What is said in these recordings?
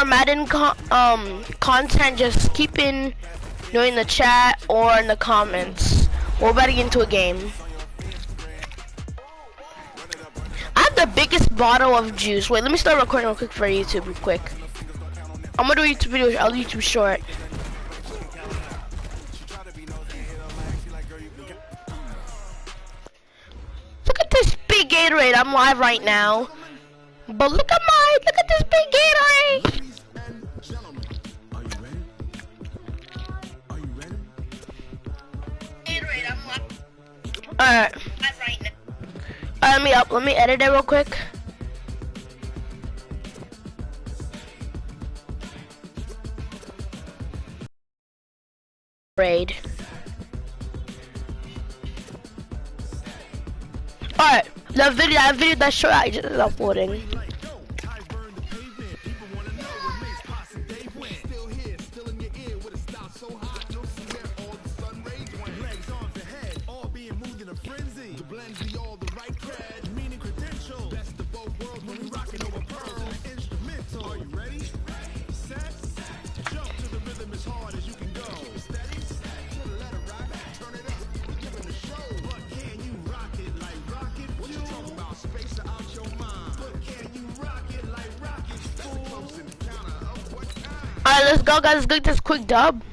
Madden content, just keep in doing the chat or in the comments. We're about to get into a game. I have the biggest bottle of juice. Wait, let me start recording real quick for YouTube real quick. I'm gonna do a YouTube video, I'll do YouTube short. Look at this big Gatorade, I'm live right now. But look at this big Gatorade. Alright. Let me edit it real quick. Raid. Alright, that video that short I just is uploading. Alright, let's go guys, let's get this quick dub.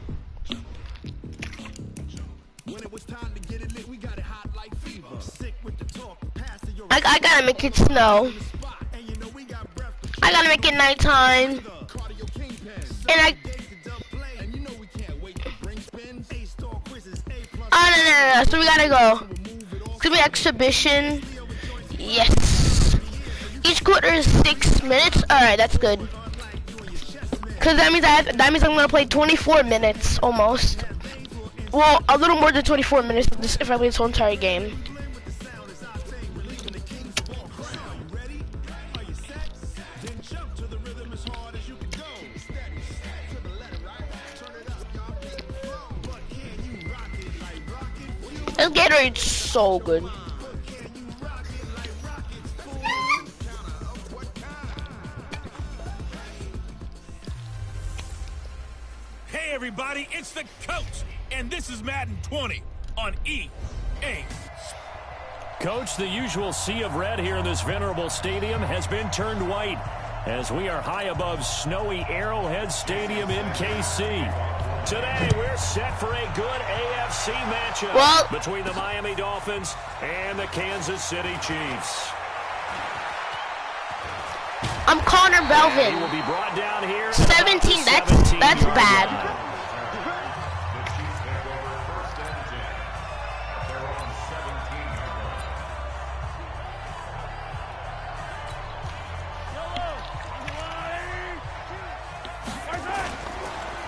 I gotta make it snow. I gotta make it nighttime. And no, so we gotta go. It's gonna be exhibition. Yes. Each quarter is 6 minutes. Alright, that's good. Cause that means I'm gonna play 24 minutes almost. Well, a little more than 24 minutes if I play this whole entire game. This Gatorade's so good. Hey everybody, it's the coach, and this is Madden 20 on EA. Coach, the usual sea of red here in this venerable stadium has been turned white as we are high above snowy Arrowhead Stadium in KC. Today, we're set for a good AFC matchup between the Miami Dolphins and the Kansas City Chiefs. I'm Connor Belvin. He will be brought down here 17, that's bad.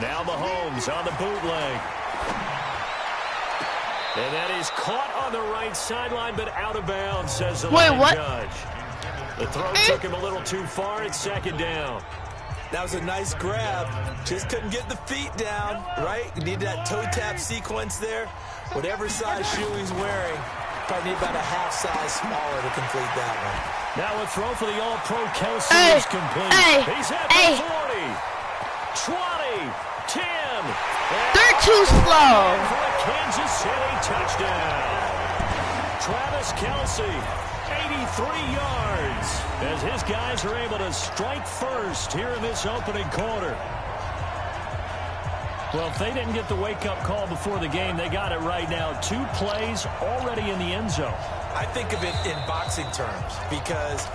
Now Mahomes on the bootleg. And that is caught on the right sideline, but out of bounds, says the line judge. The throw took him a little too far. It's second down. That was a nice grab. Just couldn't get the feet down, right? You need that toe tap sequence there. Whatever size shoe he's wearing, probably need about a half size smaller to complete that one. Now a throw for the All-Pro Kelsey is complete. He's at the 40, 20. 10. They're too slow. For a Kansas City touchdown. Travis Kelce, 83 yards, as his guys are able to strike first here in this opening quarter. Well, if they didn't get the wake-up call before the game, they got it right now. 2 plays already in the end zone. I think of it in boxing terms because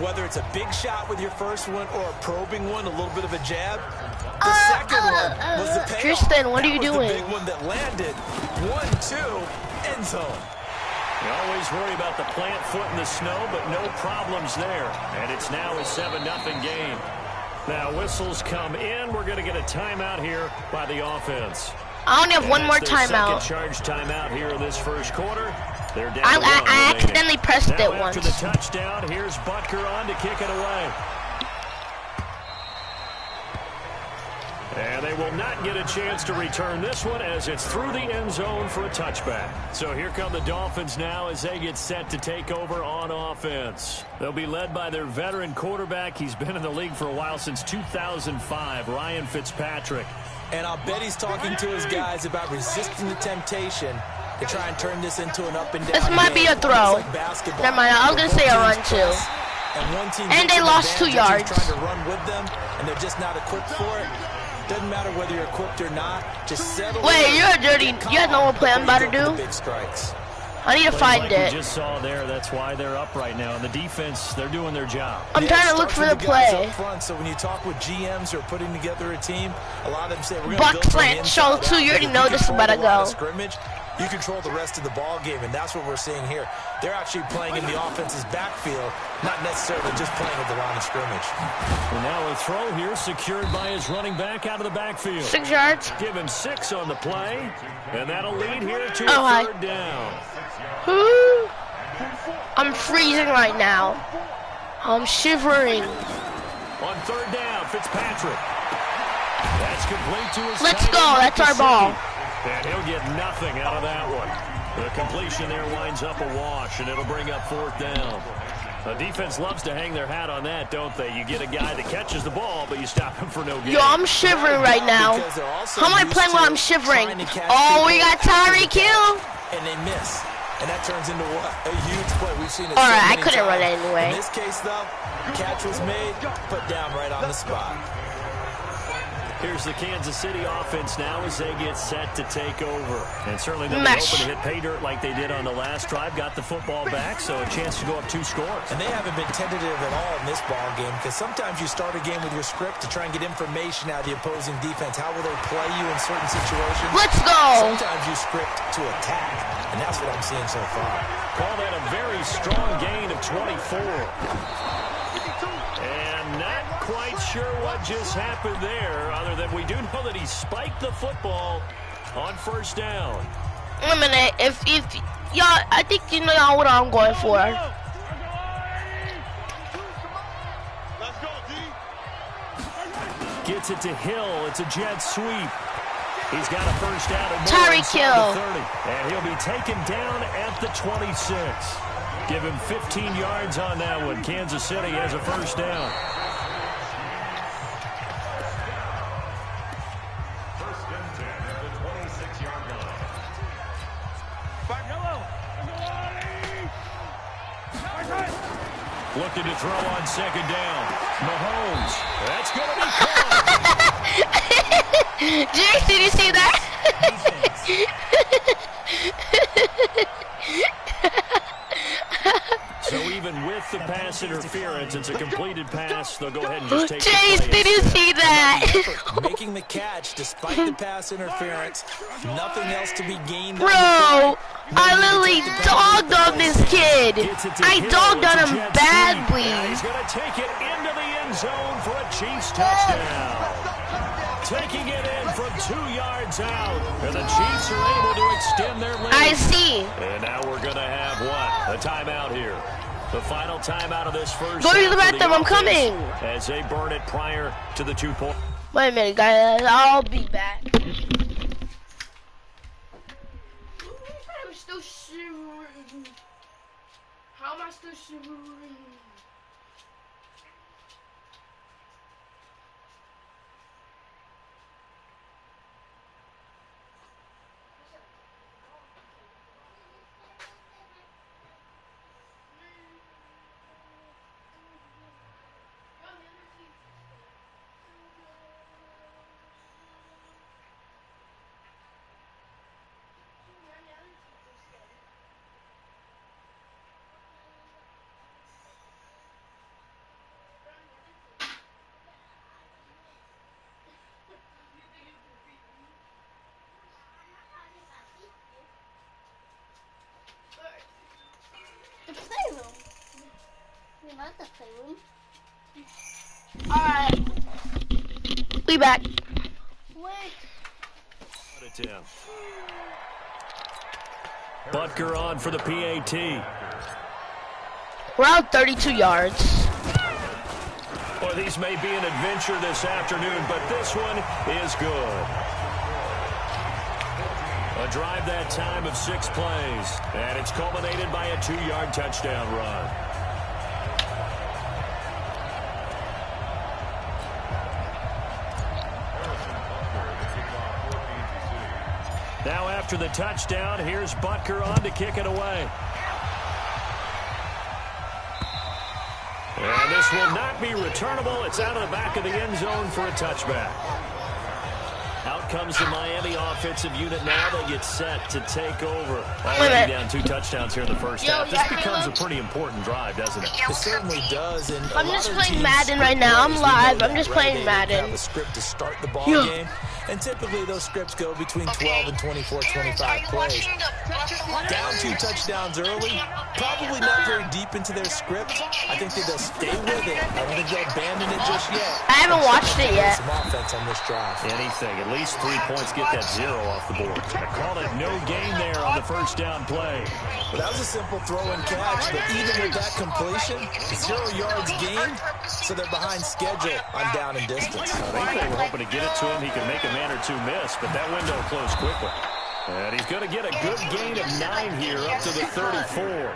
whether it's a big shot with your first one or a probing one, a little bit of a jab, the second one was the payoff. Tristan, what are you doing? The big one that landed. 1-2, end zone. You always worry about the plant foot in the snow, but no problems there. And it's now a 7-0 game. Now whistles come in. We're going to get a timeout here by the offense. I only have one more timeout. Second charge timeout here in this first quarter. They're down I accidentally pressed it once. After the touchdown, here's Butker on to kick it away. And And they will not get a chance to return this one as it's through the end zone for a touchback. So here come the Dolphins now as they get set to take over on offense. They'll be led by their veteran quarterback. He's been in the league for a while, since 2005, Ryan Fitzpatrick. And I'll bet he's talking to his guys about resisting the temptation to try and turn this into an up and down. This might be a throw. Like basketball. Never mind, I was going to say a run too. And they lost 2 yards. Trying to run with them, and they're just not equipped for it. Doesn't matter whether you're equipped or not. Just settle. Wait, you're a dirty. You guys know what play I'm about to do? Big strikes. I need to find like it. We just saw there. That's why they're up right now. And the defense, they're doing their job. I'm trying to look for the play. Up front, so when you talk with GMs who are putting together a team, a lot of them say we're going to Buck build from the slant show inside too. out. You already If know you this is control about to the line go. of scrimmage, you control the rest of the ball game, and that's what we're seeing here. They're actually playing in the offense's backfield, not necessarily just playing at the line of scrimmage. And now a throw here secured by his running back out of the backfield. 6 yards. Give him 6 on the play, and that'll lead here to Oh, a third down. Whoo. I'm freezing right now. I'm shivering. On third down, Fitzpatrick. That's complete to his Let's tight go. end, That's our Cassini. ball. And he'll get nothing out of that one. The completion there winds up a wash, and it'll bring up fourth down. The defense loves to hang their hat on that, don't they? You get a guy that catches the ball, but you stop him for no gain. Yo, I'm shivering right now. How am I playing while I'm shivering? Oh, we got Tyreek Hill. And they miss. And that turns into what? A huge play. We've seen it. All right, so I many couldn't run times. anyway. In this case, though, catch was made, put down right on the spot. Here's the Kansas City offense now as they get set to take over. And certainly they'll be hoping to hit pay dirt like they did on the last drive. Got the football back, so a chance to go up 2 scores. And they haven't been tentative at all in this ball game, because sometimes you start a game with your script to try and get information out of the opposing defense. How will they play you in certain situations? Let's go. Sometimes you script to attack, and that's what I'm seeing so far. Call that a very strong gain of 24. And not quite sure what just happened there, other than we do know that he spiked the football on first down. Wait a minute. If y'all, I think you know y'all what I'm going for. Gets it to Hill. It's a jet sweep. He's got a first down and more Tyreek inside Hill. the 30. And he'll be taken down at the 26. Give him 15 yards on that one. Kansas City has a first down. First and 10 at the 26-yard line. Looking to throw on second down. Mahomes. That's going to be caught. Jace, did you see that? So even with the pass interference, it's a completed pass. They'll go ahead and just take Jace, the play. did you see that? Making the catch despite the pass interference. Nothing else to be gained. Bro, I literally dogged on this kid. I dogged on him badly. And he's going to take it into the end zone for a Chiefs touchdown. Taking it in from 2 yards out. And the Chiefs are able to extend their lead. I see. And now we're going to have what? A timeout here. The final timeout of this first. Go to the half for bathroom, I'm offense coming. As they burn it prior to the 2-point. Wait a minute, guys. I'll be back. I'm still shivering. How am I still shivering? The playroom. We love the playroom. Alright. We back. Wait. Butker on for the PAT. We're out 32 yards. Well, these may be an adventure this afternoon, but this one is good. A drive that time of 6 plays, and it's culminated by a 2-yard touchdown run. Now after the touchdown, here's Butker on to kick it away. And this will not be returnable. It's out of the back of the end zone for a touchback. Out comes the Miami offensive unit now. They get set to take over. Already down 2 touchdowns here in the first half. This becomes a pretty important drive, doesn't it? It certainly does. And I'm just playing Madden right now. I'm live. I'm just playing Madden. Have a script to start the ball game. And typically those scripts go between 12 and 24, 25 plays. Down 2 touchdowns early, probably not very deep into their script. I think that they'll stay with it. I don't think they'll abandon it just yet. I haven't watched it yet. Some offense on this drive. Anything, at least 3 points, get that 0 off the board. I call it no gain there on the first down play. Well, that was a simple throw and catch, but even with that completion, 0 yards gained, so they're behind schedule on down and distance. I think they were hoping to get it to him. He could make a man or 2 miss, but that window closed quickly. And he's going to get a good gain of 9 here up to the 34.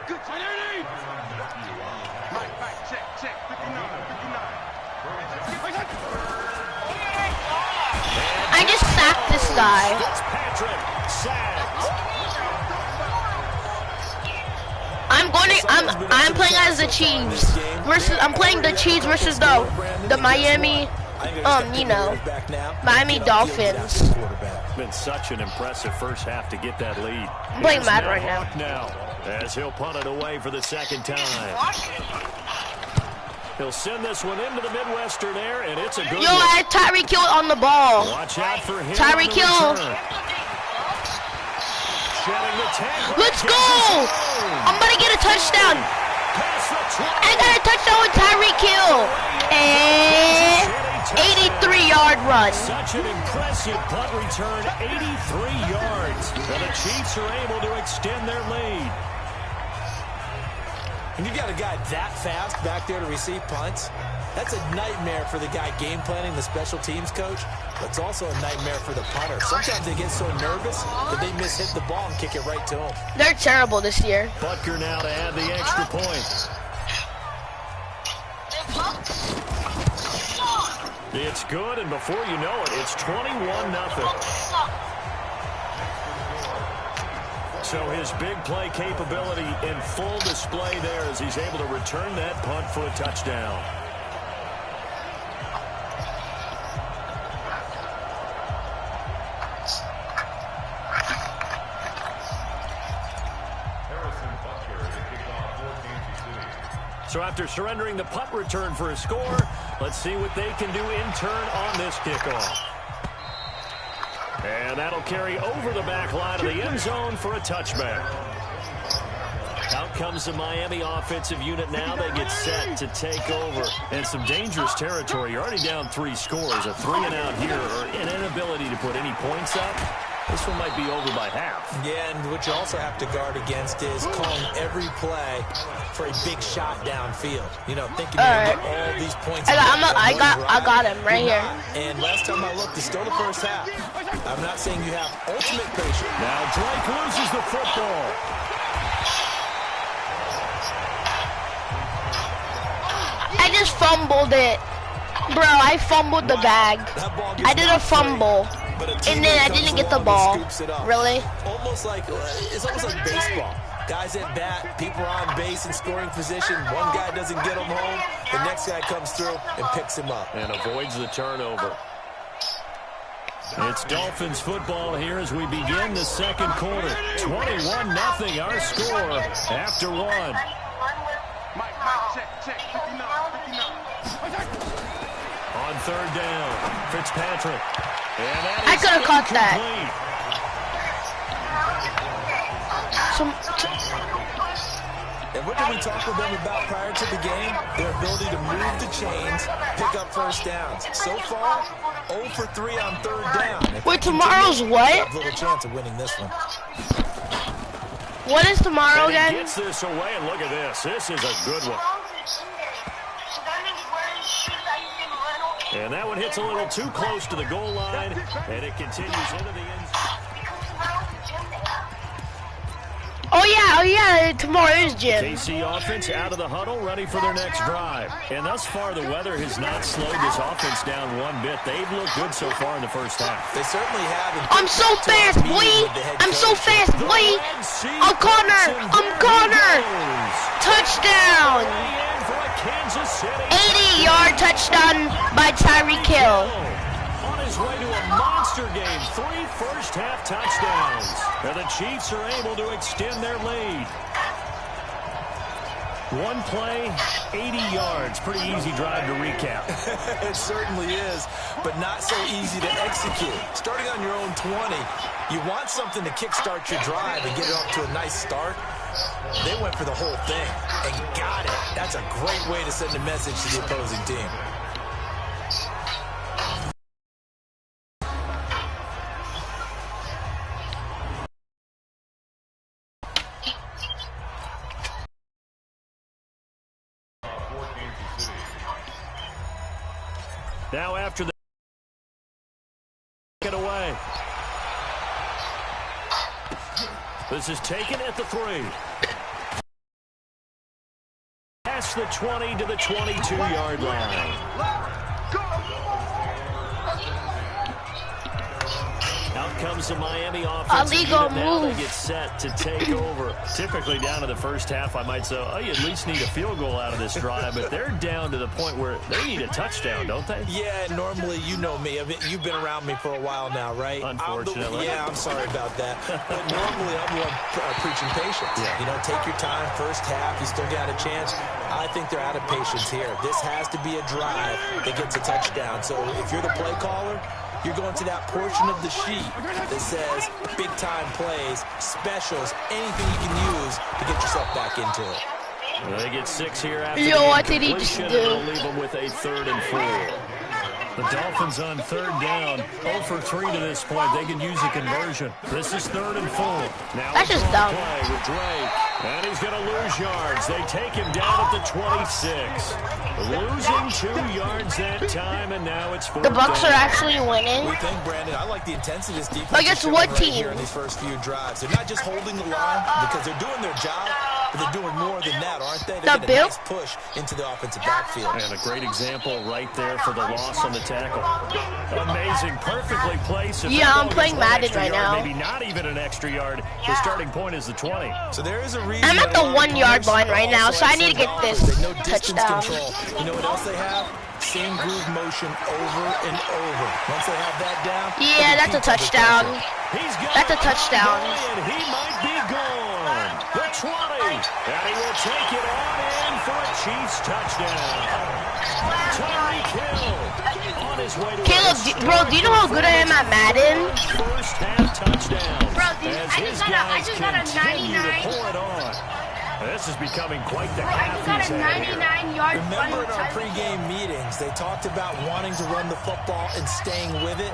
I just sacked this guy. Fitzpatrick sacked. I'm playing as the Chiefs versus I'm playing the Chiefs versus the Miami Miami Dolphins. Been such an impressive first half to get that lead. I'm playing Madden right now. As he'll punt it away for the second time. He'll send this one into the Midwestern air, and it's a good one. I had Tyreek Hill on the ball. Watch out for him. Tyreek Hill. Let's go! I'm going to get a touchdown. I got a touchdown with Tyreek Hill. And 83-yard run. Such an impressive punt return, 83 yards. And the Chiefs are able to extend their lead. And you got a guy that fast back there to receive punts. That's a nightmare for the guy game planning, the special teams coach. But it's also a nightmare for the punter. Sometimes they get so nervous that they mishit the ball and kick it right to him. They're terrible this year. Butker now to add the extra point. It's good, and before you know it, it's 21-0. So his big play capability in full display there as he's able to return that punt for a touchdown. So after surrendering the punt return for a score, let's see what they can do in turn on this kickoff. And that'll carry over the back line of the end zone for a touchback. Out comes the Miami offensive unit now. They get set to take over. And some dangerous territory. You're already down 3 scores. A 3-and-out here, or an inability to put any points up. This one might be over by half. Yeah, and what you also have to guard against is calling every play for a big shot downfield. You know, thinking you can get all these points. I got him right here. And last time I looked, it's still the first half. I'm not saying you have ultimate patience. Now Drake loses the football. I just fumbled it. Bro, I fumbled the bag. I did a fumble. And then I didn't get the ball. Really? It's almost like baseball. Guys at bat, people are on base in scoring position. One guy doesn't get him home. The next guy comes through and picks him up. And avoids the turnover. It's Dolphins football here as we begin the second quarter. 21-0 our score after 1. On third down, Fitzpatrick. I could have caught that. And what did we talk with them about prior to the game? Their ability to move the chains, pick up first downs. So far, 0 for 3 on third down. Wait, tomorrow's what? Have little chance of winning this one. What is tomorrow again? He gets this away, and look at this. This is a good one. And that one hits a little too close to the goal line, and it continues into the end zone. Oh yeah, tomorrow is gym. KC offense out of the huddle, ready for their next drive. And thus far, the weather has not slowed this offense down one bit. They've looked good so far in the first half. They certainly have. I'm so fast, boy. I'm so fast, boy. I'm Connor. Touchdown. 80-yard touchdown by Tyreek Hill. On his way to a monster game, 3 first-half touchdowns. And the Chiefs are able to extend their lead. One play, 80 yards. Pretty easy drive to recap. It certainly is, but not so easy to execute. Starting on your own 20, you want something to kickstart your drive and get it off to a nice start. They went for the whole thing and got it. That's a great way to send a message to the opposing team. Now after the get away. This is taken at the 3. Past the 20 to the 22-yard line. Out comes the Miami offense. Now they get set to take over. Typically down to the first half, I might say, oh, you at least need a field goal out of this drive, but they're down to the point where they need a touchdown, don't they? Yeah, normally, you know me. I mean, you've been around me for a while now, right? Unfortunately. I'm sorry about that. But normally, I'm the one preaching patience. Yeah. You know, take your time, first half, you still got a chance. I think they're out of patience here. This has to be a drive that gets a touchdown. So if you're the play caller, you're going to that portion of the sheet that says big-time plays, specials, anything you can use to get yourself back into it. Well, they get 6 here after What did he just do? They'll leave them with a 3rd and 4. The Dolphins on 3rd down, 0 for 3 to this point. They can use a conversion. This is 3rd and 4. Now that's just dumb. Play with Drake, and he's going to lose yards. They take him down at the 26. Losing 2 yards that time, and now it's 4th The Bucks down. are actually winning. We think, Brandon, I like the intensity of this defense. Against what team? Here in these first few drives. They're not just holding the line because they're doing their job, but they're doing more than that, aren't they? They're getting a nice push into the offensive backfield. And a great example right there for the loss on the tackle. Amazing, perfectly placed. Yeah, I'm playing Madden right now. Maybe not even an extra yard. The starting point is the 20. So there is a reason. I'm at the 1-yard line right now, so I need to get this touchdown. You know what else they have? Same groove motion over and over. Once they have that down. Yeah, that's a touchdown. That's a touchdown. And he might be gone. The 20. And he will take it on in for a Chiefs touchdown. Tyreek Hill on his way to Caleb, bro, do you know how good I am at Madden? first half touchdown. Bro, dude, I just got a 99. Pour it on. This is becoming quite the Bro, I half just got he's a had here. 99-yard run. Remember in our pregame meetings, they talked about wanting to run the football and staying with it.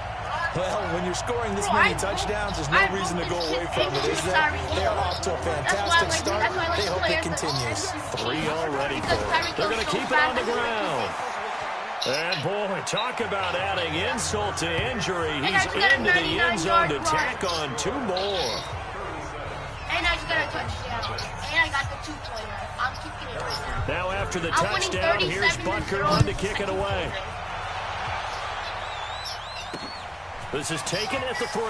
Well, when you're scoring this many touchdowns, there's no reason to go away from it, is there? They're off to a fantastic start. They hope it continues. 3 already for it. They're going to keep it on the ground. And boy, talk about adding insult to injury. He's into the end zone to tack on 2 more. And I just got a touchdown. And I got the 2-pointer. I'm kicking it right now. Now after the I'm winning touchdown, here's 37-0. Butker on to kick it away. This is taken at the 3.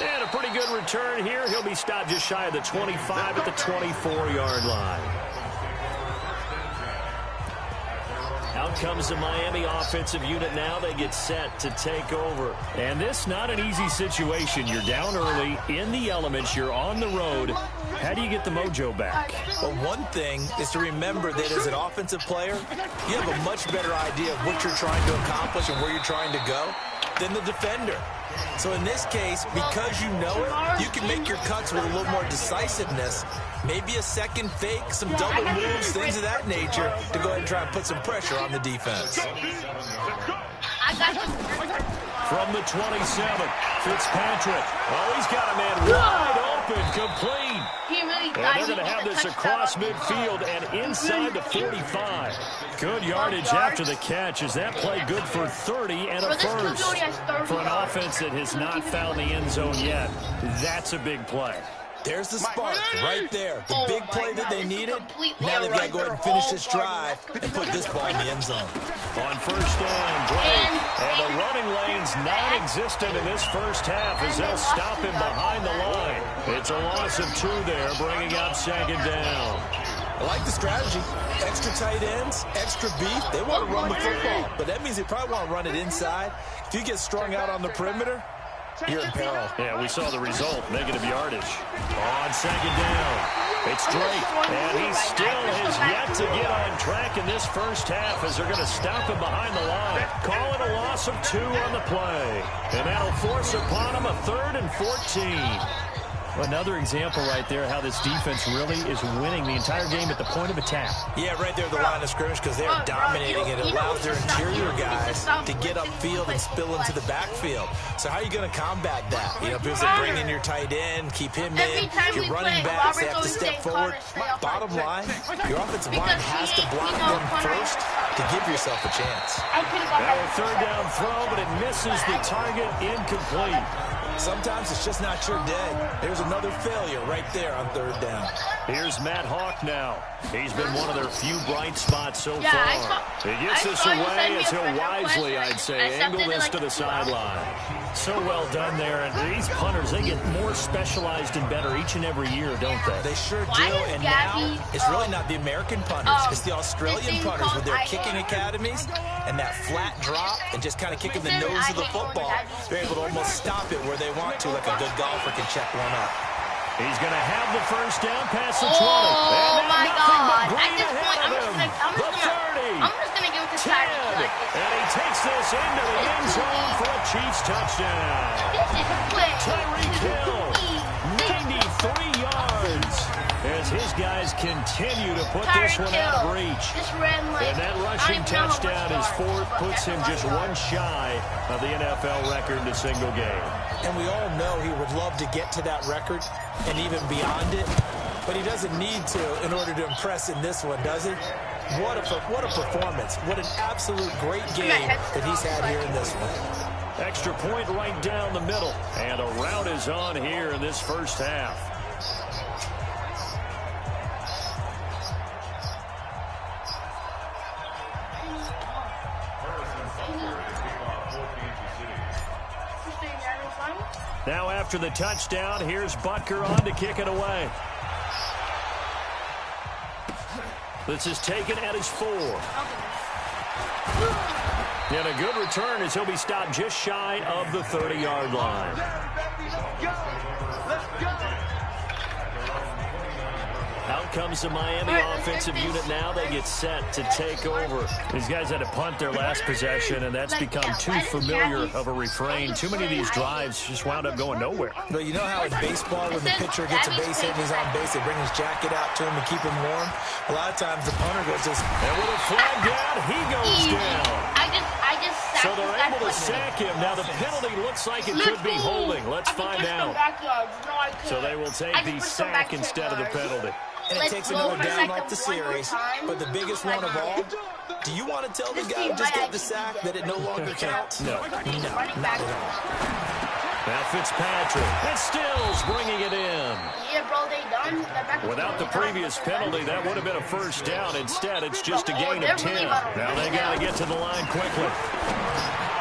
And a pretty good return here. He'll be stopped just shy of the 25 at the 24-yard line. Out comes the Miami offensive unit now. They get set to take over. And this not an easy situation. You're down early, in the elements, you're on the road. How do you get the mojo back? Well, one thing is to remember that as an offensive player, you have a much better idea of what you're trying to accomplish and where you're trying to go than the defender. So in this case, because you know it, you can make your cuts with a little more decisiveness. Maybe a second fake, some double moves, things of that nature to go ahead and try and put some pressure on the defense. I got you. From the 27, Fitzpatrick. Oh, he's got a man wide open, complete. He really they're going to have this across midfield and inside the 45. Good yardage after the catch. Is that play good for 30 and a first? For an offense that has not found the end zone yet, that's a big play. There's the spark right there. The big play that they needed. Now they've got to go ahead and finish this drive and put this ball in the end zone. On first down, Drake. And the running lane's non-existent in this first half as they'll stop him behind the line. It's a loss of 2 there, bringing up second down. I like the strategy. Extra tight ends, extra beef. They want to run the football, but that means they probably want to run it inside. If you get strung out on the perimeter, you're in peril. Yeah, we saw the result. Negative yardage. On second down, it's Drake. And he still has yet to get on track in this first half as they're going to stop him behind the line. Call it a loss of 2 on the play. And that'll force upon him a 3rd and 14. Another example right there how this defense really is winning the entire game at the point of attack. Yeah, right there at the line of scrimmage because they are dominating it. It allows their interior guys to get upfield and spill into the backfield. So how are you going to combat that? You know, because they bring in your tight end, keep him in. Your running backs, they have to step forward. Bottom line, your offensive line has to block them first to give yourself a chance. Now a 3rd down throw, but it misses the target, incomplete. Sometimes it's just not your day. There's another failure right there on 3rd down. Here's Matt Hawk now. He's been one of their few bright spots so far. He gets this away as he'll wisely, I'd say, angle this to the sideline. So well done there. And these punters, they get more specialized and better each and every year, don't they? They sure do. And now it's really not the American punters. It's the Australian punters with their kicking academies and that flat drop and just kind of kicking the nose of the football. They're able to almost stop it where they want to, like a good golfer can check one up. He's going to have the first down past the 20. Oh, my God. At this point, I'm just going to give it to Tyreek. And he takes this into the end zone for a Chiefs touchdown. This is quick. Tyreek Hill, 93 yards. As his guys continue to put this one out of reach. And that rushing touchdown is 4th, puts him just 1 shy of the NFL record in a single game. And we all know he would love to get to that record and even beyond it, but he doesn't need to in order to impress in this one, does he? What a performance. What an absolute great game that he's had here in this one. Extra point right down the middle. And a rout is on here in this first half. Now after the touchdown, here's Butker on to kick it away. This is taken at his 4. And a good return as he'll be stopped just shy of the 30-yard line. Out comes the Miami offensive unit now. They get set to take over. These guys had to punt their last possession, and that's become too familiar of a refrain. Too many of these drives just wound up going nowhere. But you know how in baseball, when the pitcher gets a base hit and he's on base, they bring his jacket out to him to keep him warm? A lot of times the punter goes this. And with a flag down, he goes down. So they're able to sack him. Now the penalty looks like it could be holding. Let's find out. So they will take the sack instead of the penalty. And it takes another down off the series. But the biggest one of all, do you want to tell the guy who just got the sack that it no longer counts? No. No, not at all. Now Fitzpatrick. And Stills bringing it in. Without the previous penalty, that would have been a first down. Instead, it's just a gain of 10. Now they got to get to the line quickly.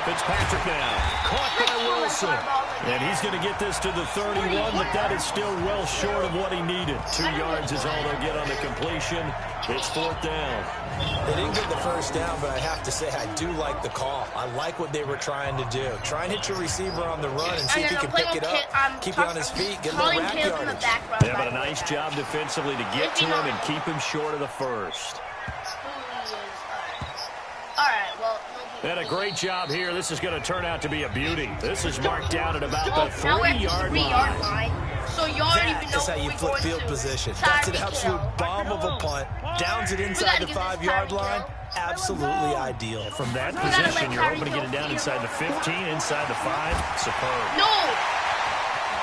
Fitzpatrick now, caught by Wilson. And he's going to get this to the 31, but that is still well short of what he needed. 2 yards is all they'll get on the completion. It's 4th down. They didn't get the first down, but I have to say I do like the call. I like what they were trying to do. Try and hit your receiver on the run and see if he can pick it up, keep it on his feet, get a little rack yardage. Yeah, but a nice job defensively to get to him and keep him short of the first. And a great job here. This is going to turn out to be a beauty. This is marked down at about the 3-yard line. So you already know that's how you flip field position. That's an absolute bomb of a punt. Downs it inside the 5-yard line. Absolutely ideal. From that position, you're hoping to get it down inside the 15, inside the 5. Superb. No!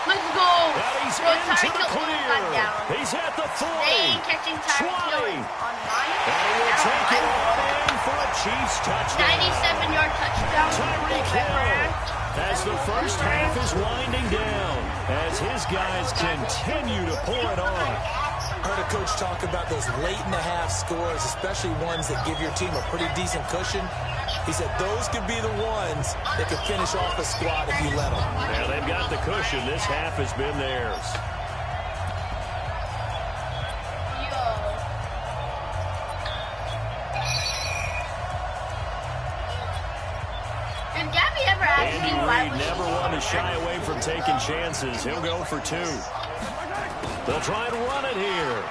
Let's go! And he's Bro, into Tyreek the Hill almost got clear. down. He's at the 40. They ain't catching Tyreek Hill 20. on mine. And he will take it on in for a Chiefs touchdown. 97-yard touchdown. Tyreek Hill as the first half is winding down as his guys continue to pour it on. I heard a coach talk about those late-in-the-half scores, especially ones that give your team a pretty decent cushion. He said those could be the ones that could finish off a squad if you let them. Yeah, they've got the cushion. This half has been theirs. Did Gabby ever ask me why Andy Reid never one to shy away from taking chances. He'll go for 2. They'll try and run it here.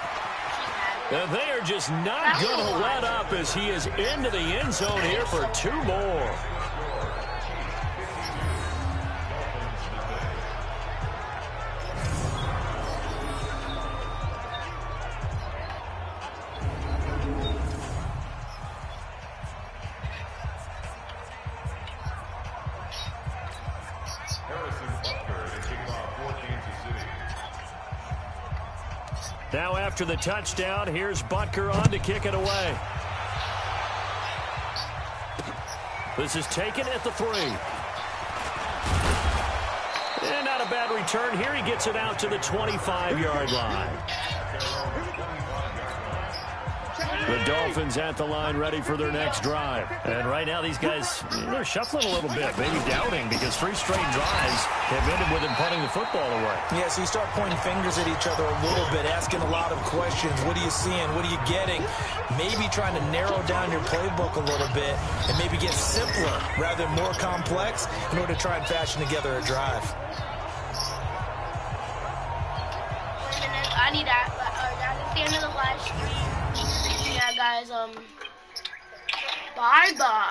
And they are just not going to let up as he is into the end zone here for 2 more. Now after the touchdown, here's Butker on to kick it away. This is taken at the 3. And not a bad return here. He gets it out to the 25-yard line. The Dolphins at the line ready for their next drive. And right now these guys, they're shuffling a little bit, maybe doubting because 3 straight drives have ended with them punting the football away. Yeah, so you start pointing fingers at each other a little bit, asking a lot of questions. What are you seeing? What are you getting? Maybe trying to narrow down your playbook a little bit and maybe get simpler rather than more complex in order to try and fashion together a drive. I need that. That's the end of the live stream. Yeah, guys, bye-bye.